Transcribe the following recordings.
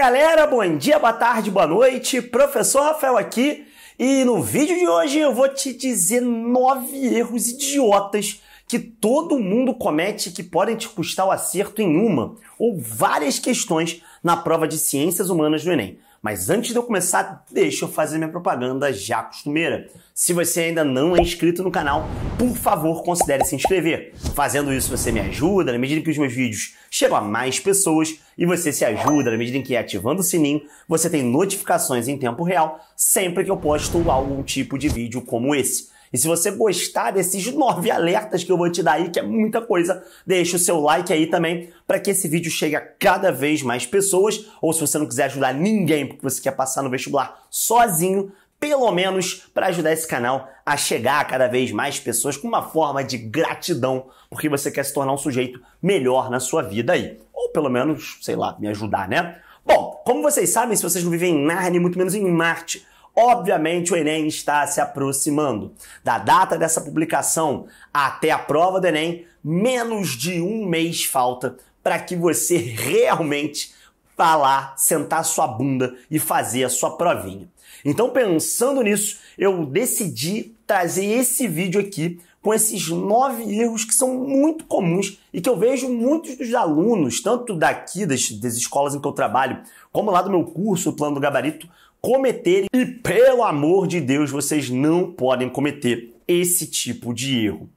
galera, bom dia, boa tarde, boa noite, professor Rafael aqui e no vídeo de hoje eu vou te dizer 9 erros idiotas que todo mundo comete que podem te custar o acerto em uma ou várias questões na prova de Ciências Humanas do Enem. Mas antes de eu começar, deixa eu fazer minha propaganda já costumeira. Se você ainda não é inscrito no canal, por favor, considere se inscrever. Fazendo isso, você me ajuda na medida que os meus vídeos chegam a mais pessoas e você se ajuda na medida em que, ativando o sininho, você tem notificações em tempo real sempre que eu posto algum tipo de vídeo como esse. E se você gostar desses 9 alertas que eu vou te dar aí, que é muita coisa, deixa o seu like aí também para que esse vídeo chegue a cada vez mais pessoas. Ou se você não quiser ajudar ninguém porque você quer passar no vestibular sozinho, pelo menos para ajudar esse canal a chegar a cada vez mais pessoas com uma forma de gratidão, porque você quer se tornar um sujeito melhor na sua vida aí. Ou pelo menos, sei lá, me ajudar, né? Bom, como vocês sabem, se vocês não vivem em Nárnia, muito menos em Marte, obviamente o Enem está se aproximando. Da data dessa publicação até a prova do Enem, menos de um mês falta para que você realmente vá lá, sentar sua bunda e fazer a sua provinha. Então, pensando nisso, eu decidi trazer esse vídeo aqui com esses 9 erros que são muito comuns e que eu vejo muitos dos alunos, tanto daqui das escolas em que eu trabalho, como lá do meu curso, o Plano do Gabarito, cometerem. E, pelo amor de Deus, vocês não podem cometer esse tipo de erro.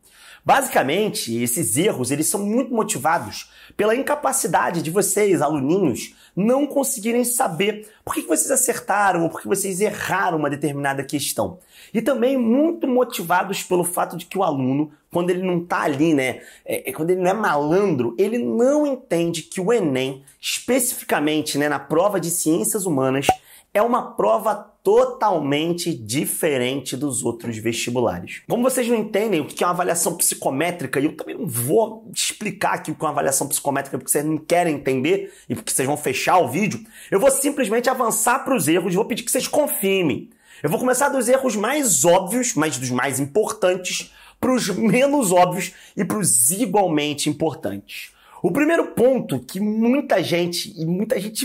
Basicamente, esses erros eles são muito motivados pela incapacidade de vocês, aluninhos, não conseguirem saber por que vocês acertaram ou por que vocês erraram uma determinada questão. E também muito motivados pelo fato de que o aluno, quando ele não está ali, quando ele não é malandro, ele não entende que o Enem, especificamente na prova de Ciências Humanas, é uma prova totalmente diferente dos outros vestibulares. Como vocês não entendem o que é uma avaliação psicométrica, e eu também não vou explicar aqui o que é uma avaliação psicométrica porque vocês não querem entender e porque vocês vão fechar o vídeo, eu vou simplesmente avançar para os erros e vou pedir que vocês confirmem. Eu vou começar dos erros mais óbvios, mas dos mais importantes, para os menos óbvios e para os igualmente importantes. O primeiro ponto que muita gente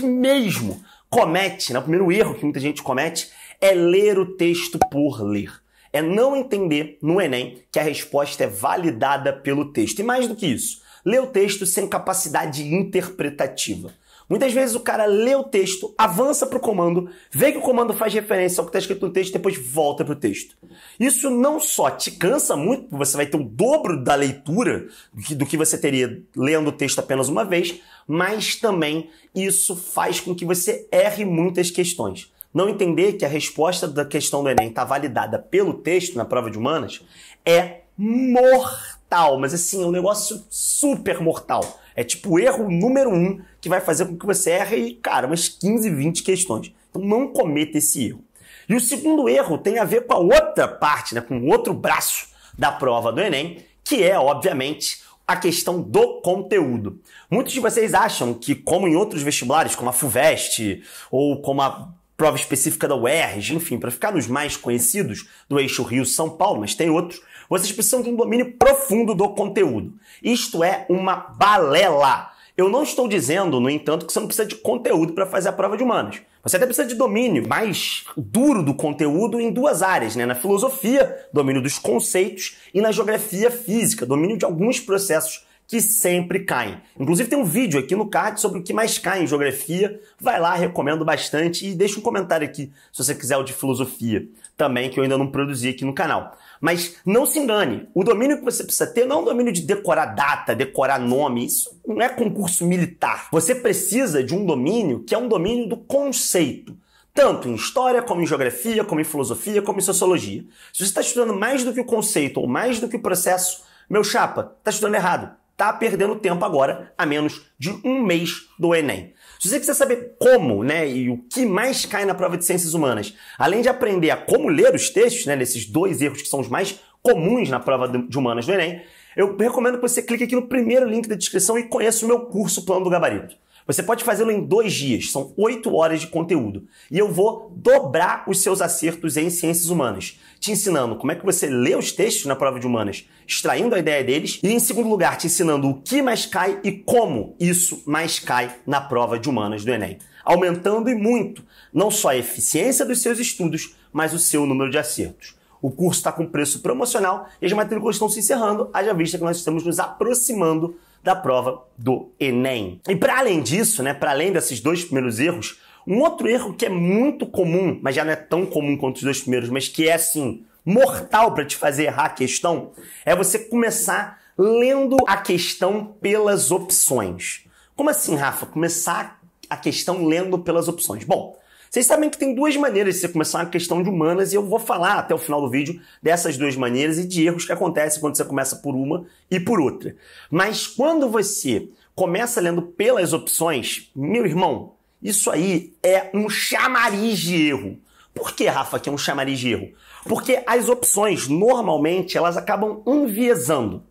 mesmo, comete, o primeiro erro que muita gente comete é ler o texto por ler. É não entender no Enem que a resposta é validada pelo texto. E mais do que isso, ler o texto sem capacidade interpretativa. Muitas vezes o cara lê o texto, avança para o comando, vê que o comando faz referência ao que está escrito no texto e depois volta para o texto. Isso não só te cansa muito, porque você vai ter o dobro da leitura do que você teria lendo o texto apenas uma vez, mas também isso faz com que você erre muitas questões. Não entender que a resposta da questão do Enem está validada pelo texto na prova de humanas é mortal, mas assim, é um negócio super mortal. É tipo o erro número 1 que vai fazer com que você erre, cara, umas 15, 20 questões. Então não cometa esse erro. E o segundo erro tem a ver com a outra parte, com o outro braço da prova do Enem, que é, obviamente, a questão do conteúdo. Muitos de vocês acham que, como em outros vestibulares, como a FUVEST ou como a prova específica da UERJ, enfim, para ficar nos mais conhecidos do eixo Rio-São Paulo, mas tem outros, vocês precisam de um domínio profundo do conteúdo. Isto é uma balela. Eu não estou dizendo, no entanto, que você não precisa de conteúdo para fazer a prova de humanas. Você até precisa de domínio mais duro do conteúdo em 2 áreas, na filosofia, domínio dos conceitos, e na geografia física, domínio de alguns processos que sempre caem. Inclusive tem um vídeo aqui no card sobre o que mais cai em geografia. Vai lá, recomendo bastante e deixa um comentário aqui se você quiser o de filosofia também, que eu ainda não produzi aqui no canal. Mas não se engane, o domínio que você precisa ter não é um domínio de decorar data, decorar nome, isso não é concurso militar. Você precisa de um domínio que é um domínio do conceito, tanto em história, como em geografia, como em filosofia, como em sociologia. Se você está estudando mais do que o conceito ou mais do que o processo, meu chapa, está estudando errado. Está perdendo tempo agora, a menos de um mês do Enem. Se você quiser saber como, e o que mais cai na prova de Ciências Humanas, além de aprender a como ler os textos, nesses 2 erros que são os mais comuns na prova de Humanas do Enem, eu recomendo que você clique aqui no primeiro link da descrição e conheça o meu curso Plano do Gabarito. Você pode fazê-lo em 2 dias, são 8 horas de conteúdo. E eu vou dobrar os seus acertos em ciências humanas, te ensinando como é que você lê os textos na prova de humanas, extraindo a ideia deles, e em segundo lugar, te ensinando o que mais cai e como isso mais cai na prova de humanas do Enem, aumentando e muito, não só a eficiência dos seus estudos, mas o seu número de acertos. O curso está com preço promocional e as matrículas estão se encerrando, haja vista que nós estamos nos aproximando da prova do Enem. E para além disso, para além desses 2 primeiros erros, um outro erro que é muito comum, mas já não é tão comum quanto os 2 primeiros, mas que é assim, mortal para te fazer errar a questão, é você começar lendo a questão pelas opções. Como assim, Rafa? Começar a questão lendo pelas opções. Bom, vocês sabem que tem 2 maneiras de você começar uma questão de humanas e eu vou falar até o final do vídeo dessas 2 maneiras e de erros que acontecem quando você começa por uma e por outra. Mas quando você começa lendo pelas opções, meu irmão, isso aí é um chamariz de erro. Por que, Rafa, que é um chamariz de erro? Porque as opções, normalmente, elas acabam enviesando. O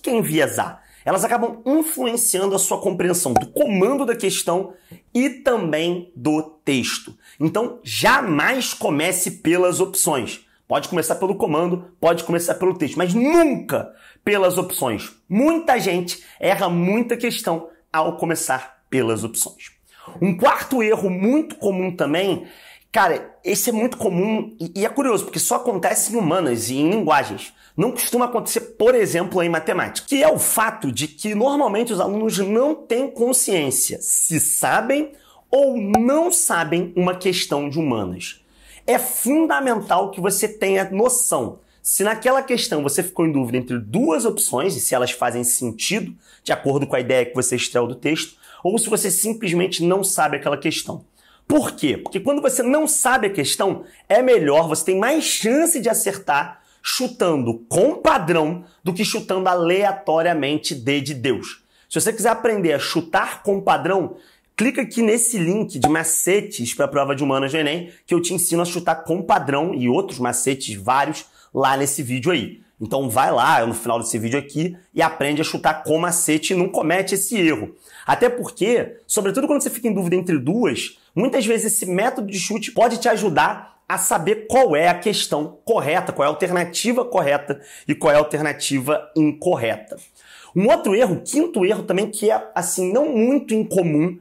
que é enviesar? Elas acabam influenciando a sua compreensão do comando da questão e também do texto. Então, jamais comece pelas opções. Pode começar pelo comando, pode começar pelo texto, mas nunca pelas opções. Muita gente erra muita questão ao começar pelas opções. Um quarto erro muito comum também, cara, esse é muito comum e é curioso, porque só acontece em humanas e em linguagens. Não costuma acontecer, por exemplo, em matemática, que é o fato de que normalmente os alunos não têm consciência se sabem ou não sabem uma questão de humanas. É fundamental que você tenha noção se naquela questão você ficou em dúvida entre 2 opções e se elas fazem sentido de acordo com a ideia que você extraiu do texto, ou se você simplesmente não sabe aquela questão. Por quê? Porque quando você não sabe a questão, é melhor, você tem mais chance de acertar chutando com padrão do que chutando aleatoriamente de Deus. Se você quiser aprender a chutar com padrão, clica aqui nesse link de macetes para a prova de humanas do Enem, que eu te ensino a chutar com padrão e outros macetes vários lá nesse vídeo aí. Então vai lá no final desse vídeo aqui e aprende a chutar com macete e não comete esse erro. Até porque, sobretudo quando você fica em dúvida entre 2, muitas vezes esse método de chute pode te ajudar a saber qual é a questão correta, qual é a alternativa correta e qual é a alternativa incorreta. Um outro erro, 5º erro também, que é assim não muito incomum,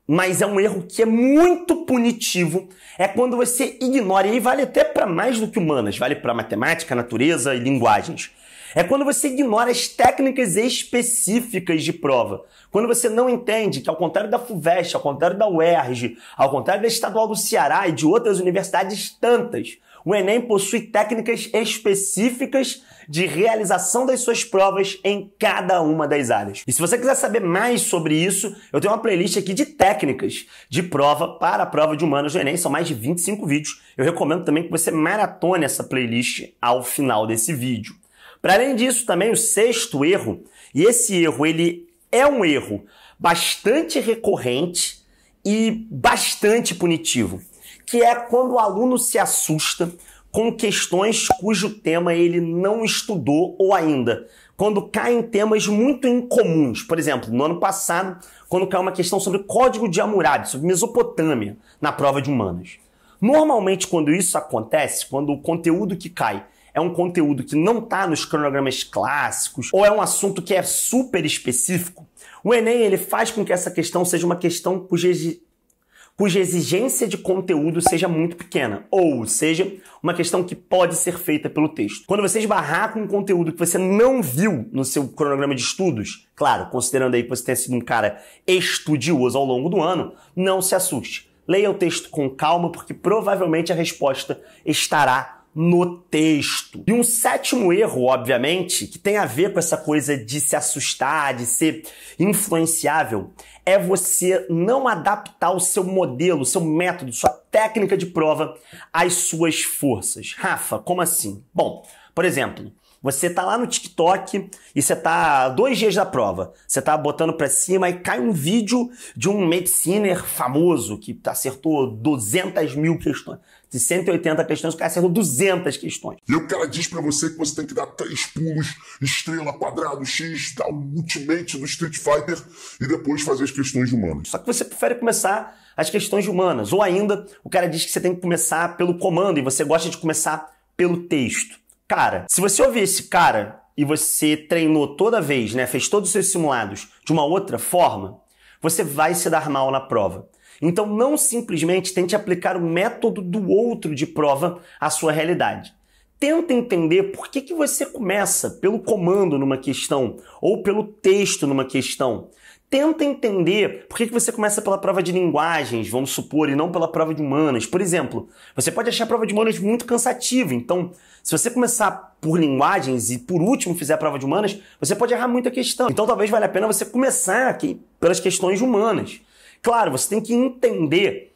mas é um erro que é muito punitivo, é quando você ignora, e aí vale até para mais do que humanas, vale para matemática, natureza e linguagens. É quando você ignora as técnicas específicas de prova. Quando você não entende que, ao contrário da FUVEST, ao contrário da UERJ, ao contrário da Estadual do Ceará e de outras universidades tantas, o Enem possui técnicas específicas de realização das suas provas em cada uma das áreas. E se você quiser saber mais sobre isso, eu tenho uma playlist aqui de técnicas de prova para a prova de humanas do Enem. São mais de 25 vídeos. Eu recomendo também que você maratone essa playlist ao final desse vídeo. Para além disso, também o 6º erro, e esse erro ele é um erro bastante recorrente e bastante punitivo, que é quando o aluno se assusta com questões cujo tema ele não estudou ou ainda, quando cai em temas muito incomuns. Por exemplo, no ano passado, quando caiu uma questão sobre Código de Hammurabi, sobre Mesopotâmia, na prova de humanas. Normalmente, quando isso acontece, quando o conteúdo que cai é um conteúdo que não está nos cronogramas clássicos ou é um assunto que é super específico, o Enem ele faz com que essa questão seja uma questão cuja exigência de conteúdo seja muito pequena, ou seja, uma questão que pode ser feita pelo texto. Quando você esbarrar com um conteúdo que você não viu no seu cronograma de estudos, claro, considerando aí que você tenha sido um cara estudioso ao longo do ano, não se assuste. Leia o texto com calma, porque provavelmente a resposta estará no texto. E um 7º erro, obviamente, que tem a ver com essa coisa de se assustar, de ser influenciável, é você não adaptar o seu modelo, o seu método, sua técnica de prova às suas forças. Rafa, como assim? Bom, por exemplo, você tá lá no TikTok e você tá 2 dias da prova. Você tá botando pra cima e cai um vídeo de um mediciner famoso que acertou 200 mil questões. De 180 questões, o cara acertou 200 questões. E o cara diz pra você que você tem que dar 3 pulos, estrela, quadrado, X, tal, ultimate do Street Fighter e depois fazer as questões humanas. Só que você prefere começar as questões humanas. Ou ainda, o cara diz que você tem que começar pelo comando e você gosta de começar pelo texto. Cara, se você ouvir esse cara e você treinou toda vez, né, fez todos os seus simulados de uma outra forma, você vai se dar mal na prova. Então não simplesmente tente aplicar o método do outro de prova à sua realidade. Tenta entender por que você começa pelo comando numa questão ou pelo texto numa questão. Tenta entender por que você começa pela prova de linguagens, vamos supor, e não pela prova de humanas. Por exemplo, você pode achar a prova de humanas muito cansativa. Então, se você começar por linguagens e por último fizer a prova de humanas, você pode errar muito a questão. Então talvez valha a pena você começar aqui pelas questões humanas. Claro, você tem que entender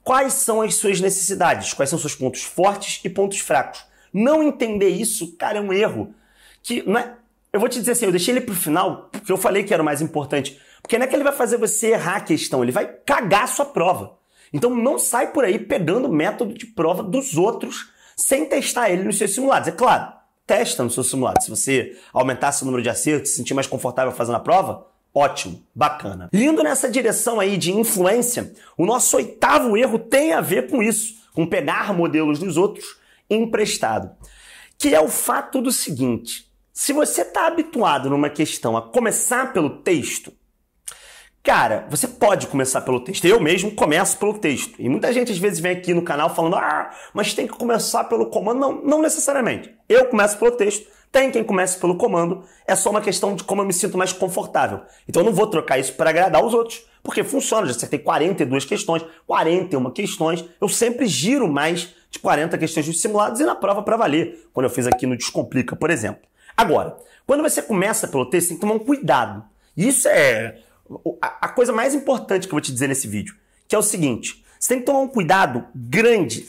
quais são as suas necessidades, quais são os seus pontos fortes e pontos fracos. Não entender isso, cara, é um erro. Que não é... Eu vou te dizer assim, eu deixei ele pro final, porque eu falei que era o mais importante. Porque não é que ele vai fazer você errar a questão, ele vai cagar a sua prova. Então não sai por aí pegando o método de prova dos outros sem testar ele nos seus simulados. É claro, testa no seu simulado. Se você aumentasse o número de acertos, se sentir mais confortável fazendo a prova, ótimo, bacana. Indo nessa direção aí de influência, o nosso 8º erro tem a ver com isso, com pegar modelos dos outros emprestado. Que é o fato do seguinte, se você está habituado numa questão a começar pelo texto, cara, você pode começar pelo texto. Eu mesmo começo pelo texto. E muita gente às vezes vem aqui no canal falando mas tem que começar pelo comando. Não, não necessariamente. Eu começo pelo texto. Tem quem comece pelo comando, é só uma questão de como eu me sinto mais confortável. Então eu não vou trocar isso para agradar os outros, porque funciona, já acertei 42 questões, 41 questões, eu sempre giro mais de 40 questões dos simulados e na prova para valer, quando eu fiz aqui no Descomplica, por exemplo. Agora, quando você começa pelo texto, tem que tomar um cuidado. Isso é a coisa mais importante que eu vou te dizer nesse vídeo, que é o seguinte, você tem que tomar um cuidado grande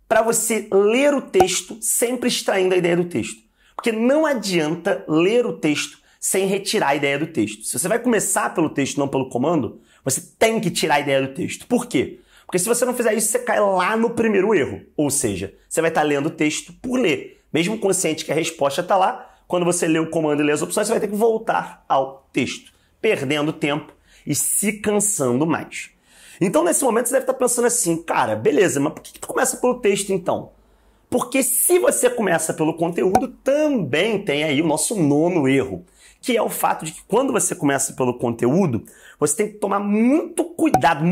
para você ler o texto sempre extraindo a ideia do texto. Porque não adianta ler o texto sem retirar a ideia do texto. Se você vai começar pelo texto, não pelo comando, você tem que tirar a ideia do texto. Por quê? Porque se você não fizer isso, você cai lá no primeiro erro. Ou seja, você vai estar lendo o texto por ler. Mesmo consciente que a resposta está lá, quando você lê o comando e lê as opções, você vai ter que voltar ao texto, perdendo tempo e se cansando mais. Então, nesse momento, você deve estar pensando assim, cara, beleza, mas por que tu começa pelo texto, então? Porque se você começa pelo conteúdo, também tem aí o nosso 9º erro, que é o fato de que quando você começa pelo conteúdo, você tem que tomar muito cuidado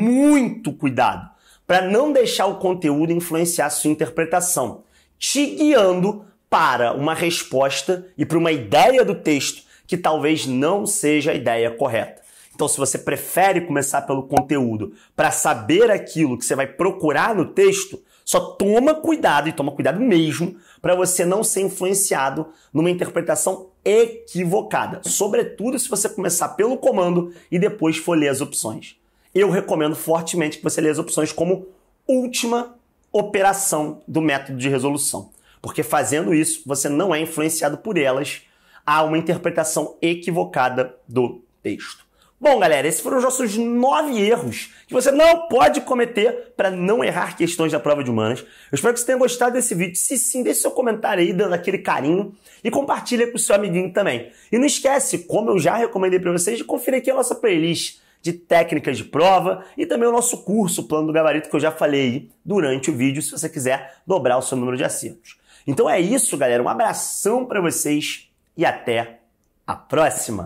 para não deixar o conteúdo influenciar a sua interpretação, te guiando para uma resposta e para uma ideia do texto que talvez não seja a ideia correta. Então, se você prefere começar pelo conteúdo para saber aquilo que você vai procurar no texto, só toma cuidado, e toma cuidado mesmo, para você não ser influenciado numa interpretação equivocada. Sobretudo se você começar pelo comando e depois for ler as opções. Eu recomendo fortemente que você leia as opções como última operação do método de resolução. Porque fazendo isso, você não é influenciado por elas a uma interpretação equivocada do texto. Bom, galera, esses foram os nossos 9 erros que você não pode cometer para não errar questões da prova de humanas. Eu espero que você tenha gostado desse vídeo. Se sim, deixe seu comentário aí, dando aquele carinho e compartilha com o seu amiguinho também. E não esquece, como eu já recomendei para vocês, de conferir aqui a nossa playlist de técnicas de prova e também o nosso curso, o Plano do Gabarito, que eu já falei aí durante o vídeo, se você quiser dobrar o seu número de acertos. Então é isso, galera. Um abração para vocês e até a próxima!